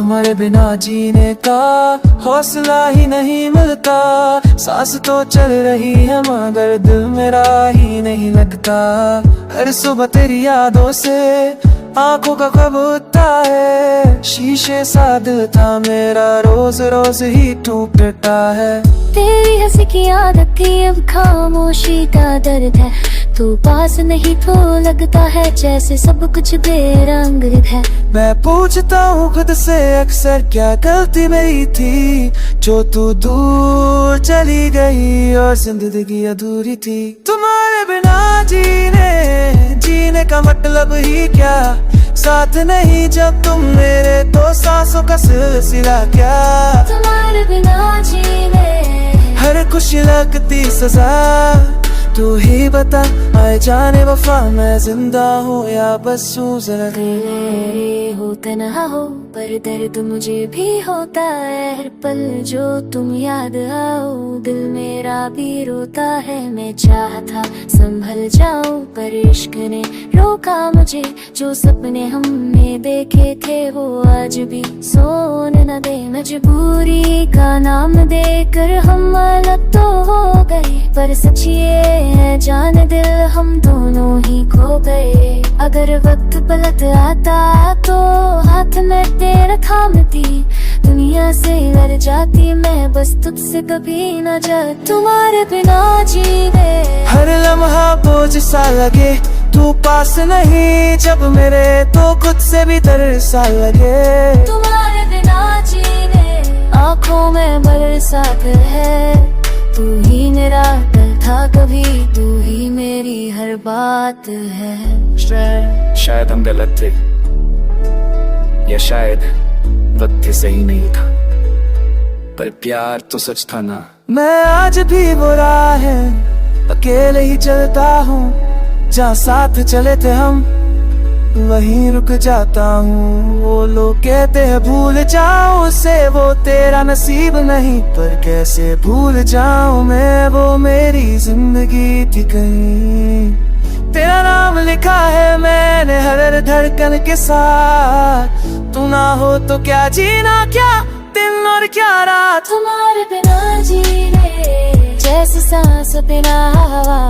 तुम्हारे बिना जीने का हौसला ही नहीं मिलता। सांस तो चल रही है मगर दिल मेरा ही नहीं लगता। हर सुबह तेरी यादों से आंखों का ख्वाब होता है। शीशे सा दिल था मेरा रोज रोज ही टूटता है। तेरी हंसी की आदत थी अब खामोशी का दर्द है। तू पास नहीं तो लगता है जैसे सब कुछ बेरंग है। मैं पूछता हूँ खुद से अक्सर क्या गलती मेरी थी जो तू दूर चली गई और जिंदगी अधूरी थी। तुम्हारे बिना जीने का मतलब ही क्या। साथ नहीं जब तुम मेरे तो सांसों का सिलसिला क्या। तुम्हारे बिना जीने हर खुशी लगती सजा। तू ही बता आए जाने वफा मैं जिंदा हूँ या बस हूँ जरा। तेरे हो तन्हा हो पर दर्द मुझे भी होता है। हर पल जो तुम याद आओ दिल मेरा भी रोता है। मैं चाहता संभल जाऊं पर इश्क ने रोका मुझे। जो सपने हमने देखे थे वो आज भी सोन न दे। मजबूरी का नाम देकर हम अलग तो हो गए पर सच ये है जान दिल हम दोनों ही खो गए। अगर वक्त पलट आता तो हाथ में तेरा थामती। दुनिया से लड़ जाती मैं बस तुझसे कभी न जा। तुम्हारे बिना जीने हर लम्हा बोझ सा लगे। तू पास नहीं जब मेरे तो खुद से भी डर सा लगे। तुम्हारे बिना जीने आँखों में बरसात है। तू ही मेरा दिल था कभी तू ही मेरी हर बात है। शायद हम गलत थे या शायद वक्त सही नहीं था पर प्यार तो सच था ना। मैं आज भी वो राह है अकेले ही चलता हूँ। जहाँ साथ चले थे हम वहीं रुक जाता हूँ। वो लोग कहते हैं भूल जाऊं से वो तेरा नसीब नहीं पर कैसे भूल जाऊं मैं वो मेरी जिंदगी थी कहीं। तेरा नाम लिखा है मैंने हर धड़कन के साथ। तू ना हो तो क्या जीना क्या दिन और क्या रात। तुम्हारे बिना जीने जैसे सांस बिना हवा।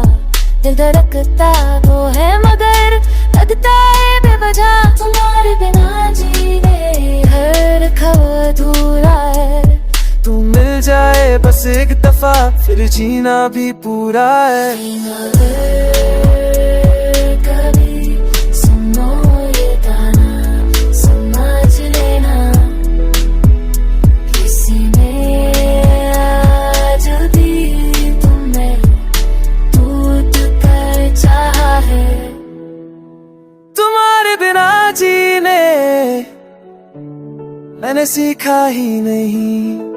दिल धड़कता वो है मगर लगता है बेवजह। तुम्हारे बिना जीने हर खबर अधूरा है। तू मिल जाए बस एक दफा फिर जीना भी पूरा है। कभी सुनो ये गाना समझ लेना। किसी ने आज भी तुम्हें टूट कर चाहा है। तुम्हारे बिना जीने मैंने सीखा ही नहीं।